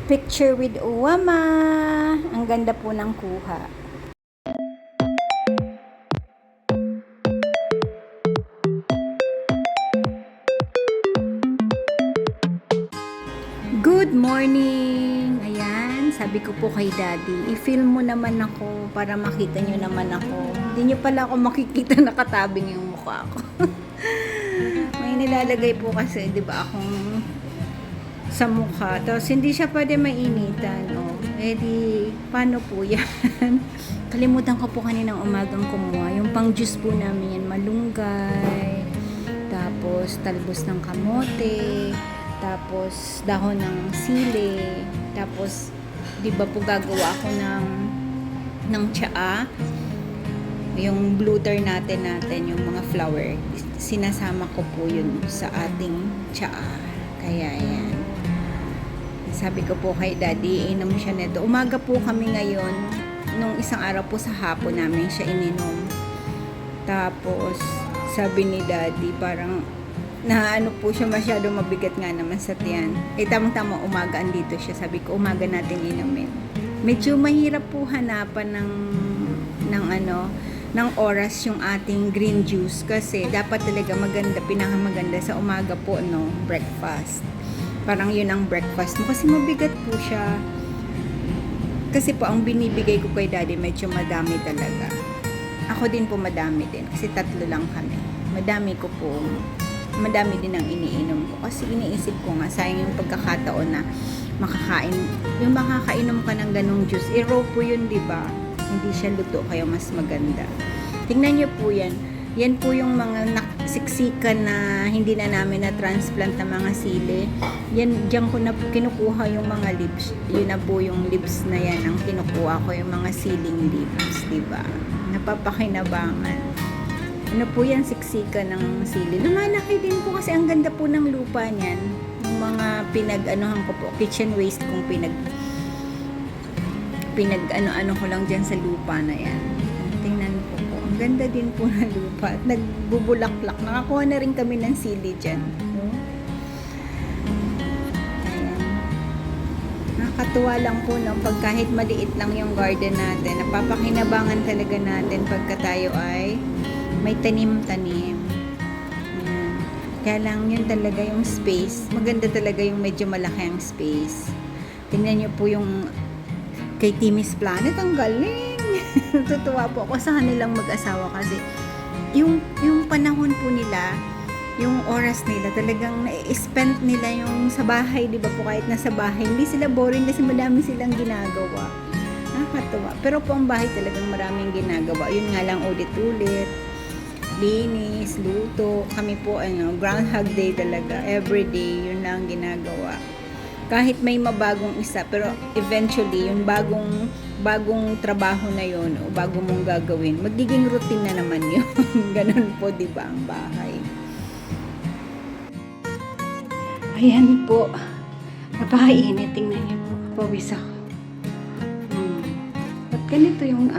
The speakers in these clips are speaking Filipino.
Picture with Uwama. Ang ganda po ng kuha. Good morning! Ayan, sabi ko po kay Daddy, i-film mo naman ako para makita nyo naman ako. Hindi nyo pala ako makikita nakatabing yung mukha ko. May nilalagay po kasi, di ba, akong sa mukha. Tapos hindi siya pwede mainitan. Oh. Eh di, paano po yan? Kalimutan ko po kaninang umagang kumuha. Yung pang juice po namin yan, malunggay, tapos talbos ng kamote, tapos dahon ng sili, tapos di ba po gagawa ako ng tsaa, yung bluter natin yung mga flour, sinasama ko po yun sa ating tsaa. Kaya yan, sabi ko po kay Daddy, inom siya nito. Umaga po kami ngayon, nung isang araw po sa hapon namin siya ininom. Tapos sabi ni Daddy, parang na ano po siya, masyado mabigat nga naman sa tiyan. Eh tamang-tama umaga andito siya. Sabi ko umaga natin inumin. Medyo mahirap po hanapan ng oras yung ating green juice kasi dapat talaga maganda, pinakamaganda sa umaga po, no, breakfast. Parang yun ang breakfast mo kasi mabigat po siya. Kasi po ang binibigay ko kay Daddy medyo madami talaga. Ako din po madami din kasi 3 lang kami. Madami din ang iniinom ko kasi iniisip ko nga sayang yung pagkakataon na makakainom ka ng ganong juice. Raw po yun, di ba? Hindi siya luto kaya mas maganda. Tingnan niyo po yan. Yan po yung mga siksikan na hindi na namin na transplant na mga sili. Yan, diyan ko na kinukuha yung mga leaves. Yun na po yung leaves na yan ang kinukuha ko, yung mga siling leaves, di ba? Napapakinabangan. Ano po yan, siksika ng sili. Lumalaki din po kasi ang ganda po ng lupa niyan. Yung mga pinag-anuhan ko po, kitchen waste kong pinag-ano-ano ko lang dyan sa lupa na yan. Tingnan po po. Ang ganda din po ng lupa. At nagbubulaklak. Nakakuha na rin kami ng sili dyan. No? Ayan. Nakakatuwa lang po, no? Pag kahit maliit lang yung garden natin, napapakinabangan talaga natin pagka tayo ay may tanim-tanim. Yan. Kaya lang yun talaga yung space. Maganda talaga yung medyo malaki ang space. Tingnan nyo po yung kay Timmy's Planet. Ang galing! Natutuwa po ako sa kanilang mag-asawa kasi yung panahon po nila, yung oras nila, talagang na-spend nila yung sa bahay, di ba po, kahit nasa bahay. Hindi sila boring kasi madami silang ginagawa. Nakakatuwa. Pero po ang bahay talagang maraming ginagawa. Yun nga lang ulit-ulit. Linis, luto, kami po Groundhog Day talaga, everyday yun lang ginagawa. Kahit may mabagong isa, pero eventually yung bagong trabaho na yun o bago mong gagawin, magiging routine na naman yun. Ganun po, di ba, ang bahay. Ayan po, napakainit, tingnan niyo po, pawis ako. Ba't ganito yung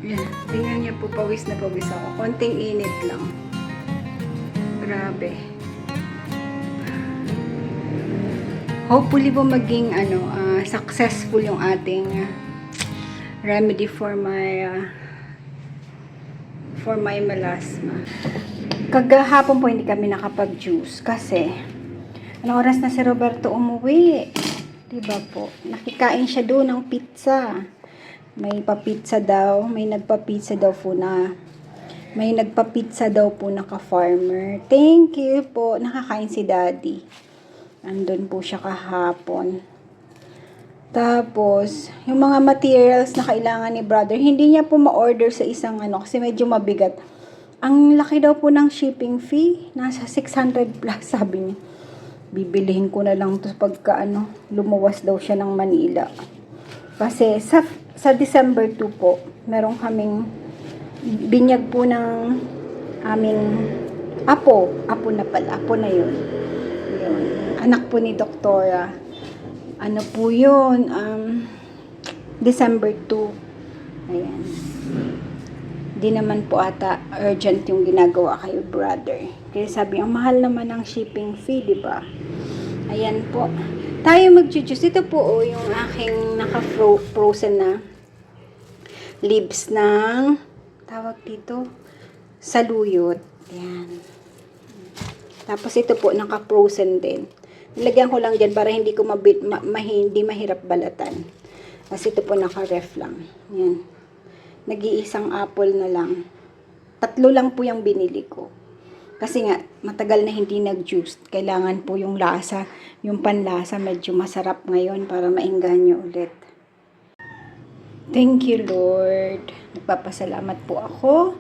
yan, tingnan niyo po, pawis na pawis ako. Konting init lang. Grabe. Hopefully po maging successful yung ating remedy for my melasma. Kagahapon po hindi kami nakapag-juice kasi anong oras na si Roberto umuwi? Diba po? Nakikain siya doon ng pizza. May nagpa-pizza daw po na ka-farmer. Thank you po. Nakakain si Daddy. Andun po siya kahapon. Tapos, yung mga materials na kailangan ni brother, hindi niya po ma-order sa isang kasi medyo mabigat. Ang laki daw po ng shipping fee. Nasa 600 plus, sabi niya. Bibilihin ko na lang to pagka lumuwas daw siya ng Manila. Kasi sa December 2 po, meron kaming binyag po ng aming apo na yun. Anak po ni Doktora. Ano po yun? December 2. Ayan. Di naman po ata urgent yung ginagawa kayo, brother. Kaya sabi, ang mahal naman ng shipping fee, di ba? Ayan po. Tayo mag-juice. Ito po yung aking naka-frozen na leaves ng tawag dito saluyot. Ayan. Tapos ito po naka-frozen din. Nilagyan ko lang dyan para hindi ko hindi mahirap balatan. Kasi ito po naka-ref lang. Ayan. Nag-iisang apple na lang. 3 lang po yung binili ko. Kasi nga, matagal na hindi nag-juice. Kailangan po yung lasa, yung panlasa medyo masarap ngayon para maengganyo ulit. Thank you, Lord. Nagpapasalamat po ako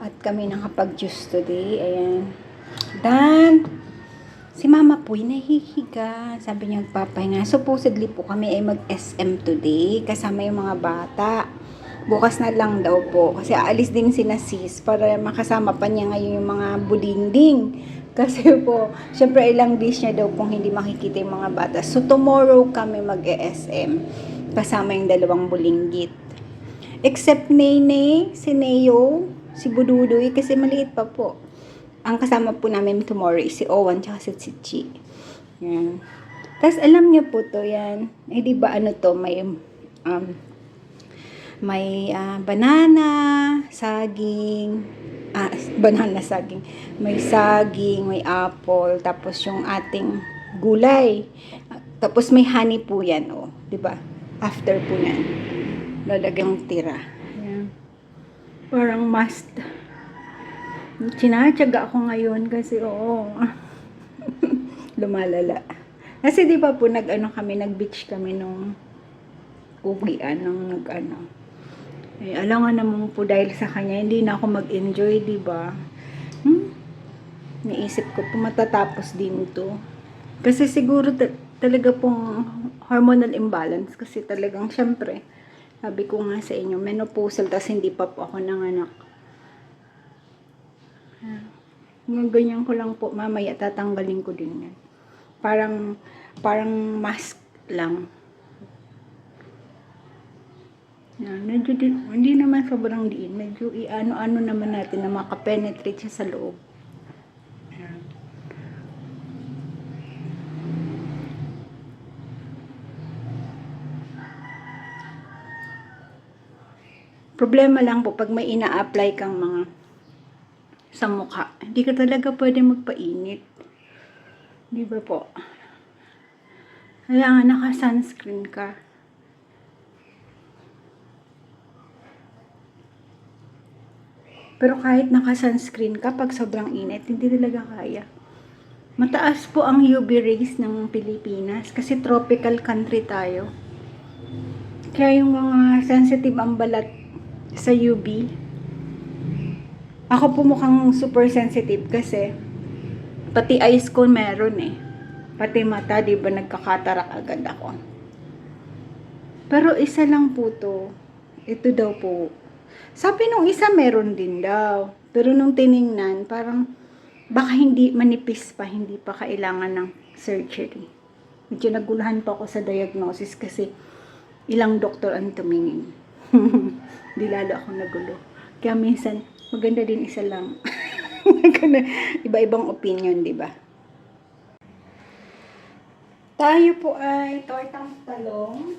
at kami nakapag-juice today. Ayan. Dan, si Mama po nahihiga. Sabi niya magpapahinga. Supposedly po kami ay mag-SM today kasama yung mga bata. Bukas na lang daw po. Kasi aalis din si Sis para makasama pa niya ngayon yung mga budingding. Kasi po, syempre ilang days niya daw kung hindi makikita yung mga bata. So tomorrow kami mag-SM. Kasama yung 2 bulinggit. Except Nene, si Neo, si Bududoy, kasi maliit pa po. Ang kasama po namin tomorrow is si Owen tsaka si Chi. Yan. Tapos alam niyo po to, yan. Eh di ba ano to, may banana, saging, banana saging, may saging, may apple, tapos yung ating gulay. Tapos may honey po yan, oh, 'di ba? After po yan, lalagyan tira. Ayan. Parang must. Tinatyaga ako ngayon kasi lumalala. Kasi 'di ba po nag-beach kami nung uwian nung eh, alam nga naman po dahil sa kanya, hindi na ako mag-enjoy, diba? Naisip ko po matatapos din to. Kasi siguro talaga pong hormonal imbalance. Kasi talagang, syempre, sabi ko nga sa inyo, menopausal, tas hindi pa po ako nanganak. Ganyan ko lang po, mamaya tatanggalin ko din yan. Parang mask lang. Yan, medyo hindi naman sobrang diin. Medyo i-ano-ano naman natin na makapenetrate siya sa loob. Yan. Problema lang po pag may ina-apply kang mga sa mukha. Hindi ka talaga pwede magpainit. Di ba po? Kailangan naka-sunscreen ka. Pero kahit naka-sunscreen ka, pag sobrang init, hindi talaga kaya. Mataas po ang UV rays ng Pilipinas kasi tropical country tayo. Kaya yung mga sensitive ang balat sa UV, ako po mukhang super sensitive kasi pati eyes ko meron eh. Pati mata, di ba nagkakatarak agad ako. Pero isa lang po to. Ito daw po. Sabi nung isa meron din daw. Pero nung tiningnan, parang baka hindi manipis pa, hindi pa kailangan ng surgery. Medyo naguluhan pa ako sa diagnosis kasi ilang doktor ang tumingin. Di lalo ako nagulo. Kaya minsan, maganda din isa lang. Iba-ibang opinion, di ba? Tayo po ay tortang talong.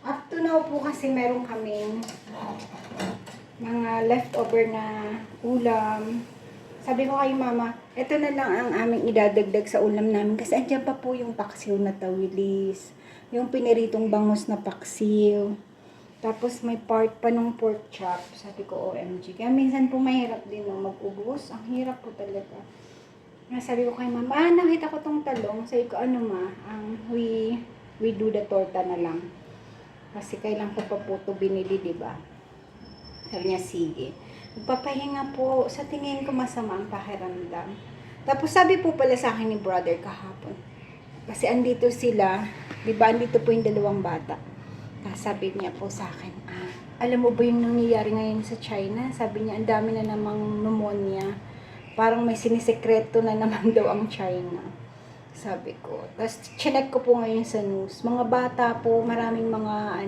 Up to now po kasi meron kaming mga leftover na ulam. Sabi ko kay Mama, ito na lang ang aming idadagdag sa ulam namin kasi andyan pa po yung paksiw na tawilis, yung piniritong bangus na paksiw, tapos may part pa nung pork chop. Sabi ko, OMG. Kaya minsan po mahirap din mag-ubos. Ang hirap po talaga. Sabi ko kay Mama, nakita ko tong talong. Sabi ko, we do the torta na lang. Kasi kailan ko pa po ito binili, diba? Sabi niya, sige. Magpapahinga po. Sa tingin ko masama ang pakiramdam. Tapos sabi po pala sa akin ni brother kahapon. Kasi andito sila, diba? Andito po yung 2 bata. Sabi niya po sa akin, alam mo ba yung nangyayari ngayon sa China? Sabi niya, ang dami na namang pneumonia. Parang may sinisekreto na naman daw ang China. Sabi ko. Tapos, chinek ko po ngayon sa news. Mga bata po, maraming mga,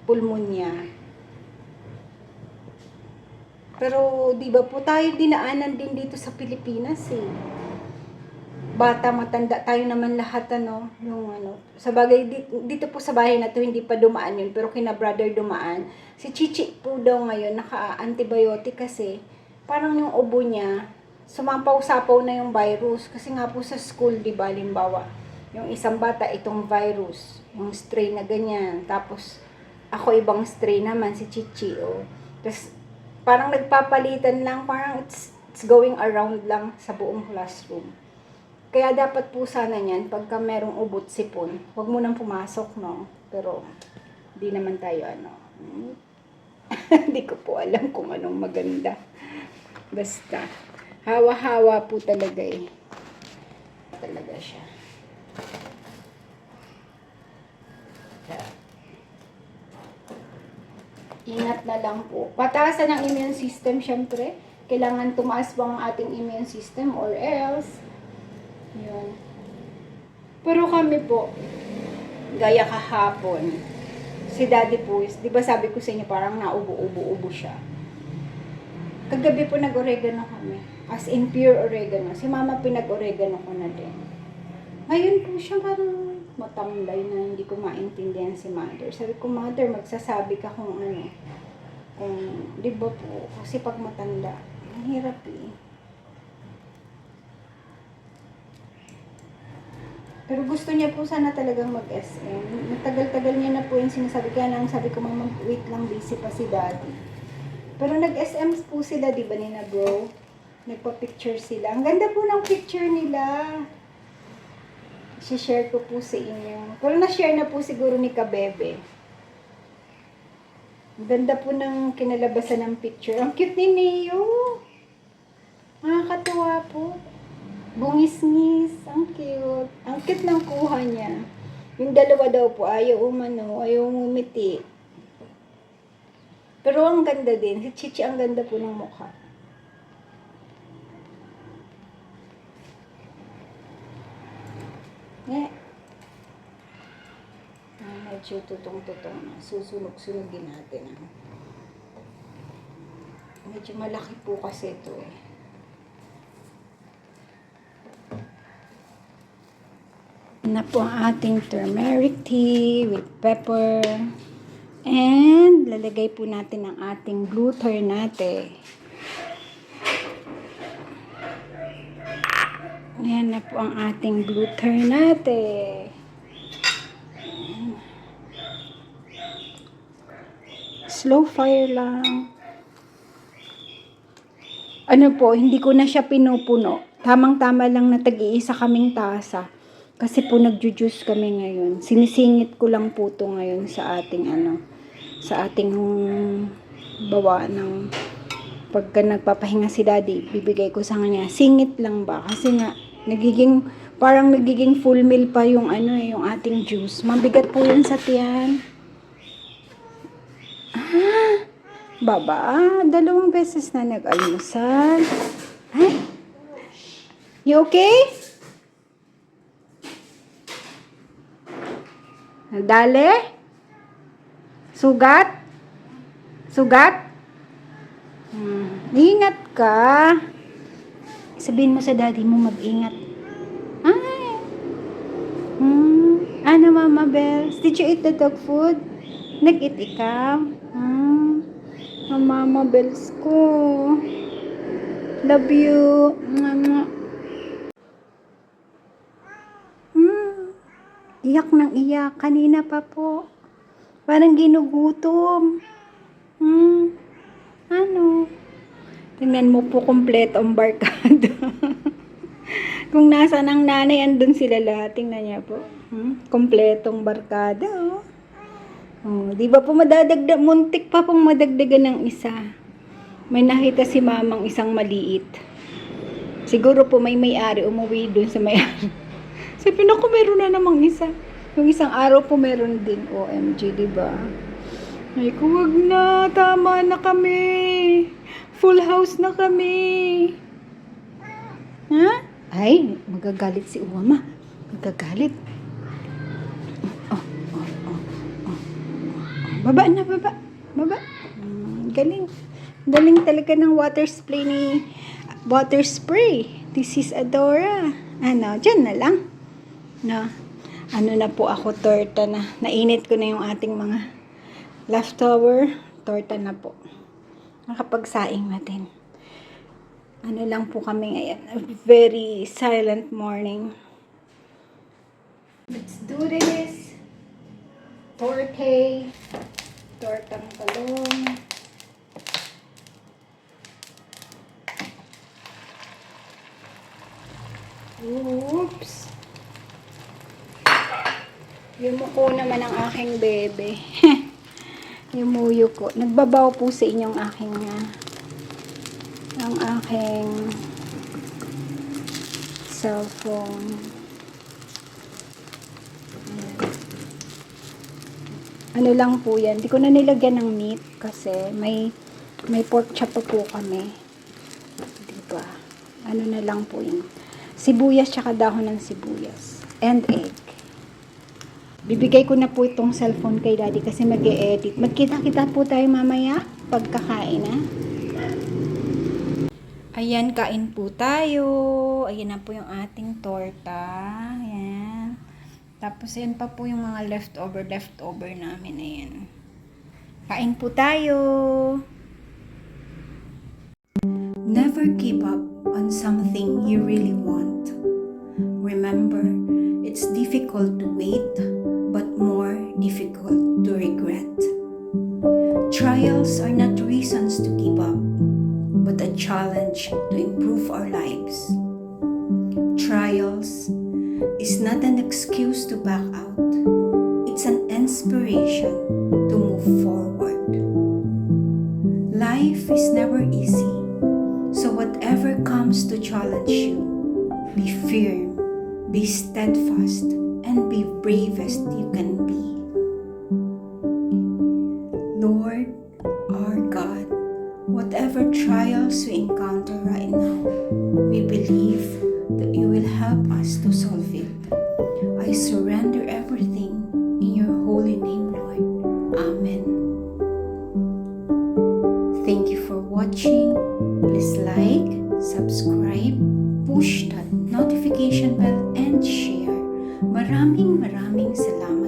pulmonya. Pero, di ba po tayo dinaanan din dito sa Pilipinas eh. Bata, matanda, tayo naman lahat ano, yung ano. Sa bagay, dito po sa bahay na to, hindi pa dumaan yun, pero kina brother dumaan. Si Chichi po daw ngayon, naka-antibiotic kasi, parang yung ubo niya, sumampaw-sapaw na yung virus. Kasi nga po sa school, di ba, limbawa, yung isang bata, itong virus, yung strain na ganyan. Tapos, ako ibang strain naman, si Chichi, oh. Tapos, parang nagpapalitan lang, parang it's going around lang sa buong classroom. Kaya dapat po sana niyan, pagka merong ubot sipon, huwag mo nang pumasok, no? Pero, di naman tayo, ano. Hindi ko po alam kung anong maganda. Basta, hawa-hawa po talaga eh. Talaga siya. Ingat na lang po. Pataasan ang immune system, syempre. Kailangan tumaas pa ang ating immune system or else, yun. Pero kami po, gaya kahapon, si daddy po, di ba sabi ko sa inyo, parang naubo-ubo-ubo siya. Kagabi po nag-oregano kami. As in pure oregano. Si mama pinag-oregano ko na din. Ngayon po siya parang matamlay na hindi ko maintindihan si mother. Sabi ko, mother, magsasabi ka kung ano. Kung, di ba po, kasi pag matanda, mahirap eh. Pero gusto niya po sana talagang mag-SM. Matagal-tagal niya na po yung sinasabi. Kaya nang sabi ko, mama, wait lang, busy pa si daddy. Pero nag-SM po sila, di ba nina bro? Nagpa-picture sila. Ang ganda po ng picture nila. I-share ko po sa inyo. Pero na-share na po siguro ni Kabebe. Ang ganda po ng kinalabasan ng picture. Ang cute ni Neo. Nakakatuwa po. Bungis-ngis. Ang cute. Ang cute ng kuha niya. Yung dalawa daw po, ayaw umano, ayaw umiti. Pero ang ganda din. Si Chichi ang ganda po ng mukha. Eh. Medyo tutong-tutong na. Susunog-sunugin natin. Medyo malaki po kasi ito eh. Na po ang ating turmeric tea with pepper. And lalagay po natin ang ating blue ternate. Ayan na po ang ating blue ternate. Slow fire lang. Ano po, hindi ko na siya pinupuno. Tamang-tama lang na tag-iisa kaming tasa. Kasi po nagjujuice kami ngayon. Sinisingit ko lang po ito ngayon sa ating sa ating bawa ng pagka nagpapahinga si daddy, bibigay ko sa kanya. Singit lang ba? Kasi nga, parang nagiging full meal pa yung yung ating juice. Mabigat po yun sa tiyan. Baba, 2 beses na nag-almusal. Ay? You okay? Dali? Sugat? Sugat? Ingat ka. Sabihin mo sa daddy mo mag-ingat. Ay. Ano, Mama Bells? Did you eat the dog food? Nag-eat ikaw? Ang Mama Bells ko. Love you. Iyak ng iyak. Kanina pa po. Parang ginugutom. Ano? Tingnan mo po kompleto ang barkada. Kung nasaan ang nanay, andun sila lahat. Tingnan niya po. Kompletong barkada, oh. Oh, di ba po madadagdag, muntik pa pong madagdagan ng isa. May nakita si mamang isang maliit. Siguro po may-ari umuwi dun sa may-ari. Sabi na ko meron na namang isa. Yung isang araw po meron din. OMG, di ba? Ay, wag na. Tama na kami. Full house na kami. Ha? Ay, magagalit si Uwama. Magagalit. Baba na, baba. Baba. Galing. Galing talaga ng water spray. This is Adora. Ano, dyan na lang. No. Ano na po ako, torta na. Nainit ko na yung ating mga leftover. Torta na po. Nakapagsaing natin. Ano lang po kami ngayon. A very silent morning. Let's do this. Torte. Tortang talong. Oops. Yumuko naman ang aking bebe. Yumuyo ko. Nagbabaw po sa inyong ang aking cellphone. Ano lang po yan. Di ko na nilagyan ng meat kasi may pork chop pa po kami. Diba? Ano na lang po yan. Sibuyas tsaka dahon ng sibuyas. And egg. Bibigay ko na po itong cellphone kay daddy kasi mag-e-edit. Magkita-kita po tayo mamaya pagkakain na. Ayan, kain po tayo. Ayan na po yung ating torta. Ayan. Tapos ayan pa po yung mga leftover namin. Ayan. Kain po tayo. Never give up on something you really want. Remember, it's difficult to wait, but more difficult to regret. Trials are not reasons to give up, but a challenge to improve our lives. Trials is not an excuse to back out. It's an inspiration to move forward. Life is never easy, so whatever comes to challenge you, be firm, be steadfast, and be bravest you can be. Lord, our God, whatever trials we encounter right now, we believe that you will help us to solve it. I surrender everything in your holy name, Lord. Amen. Thank you for watching. Please like, subscribe, push that notification bell, and share. Maraming salamat.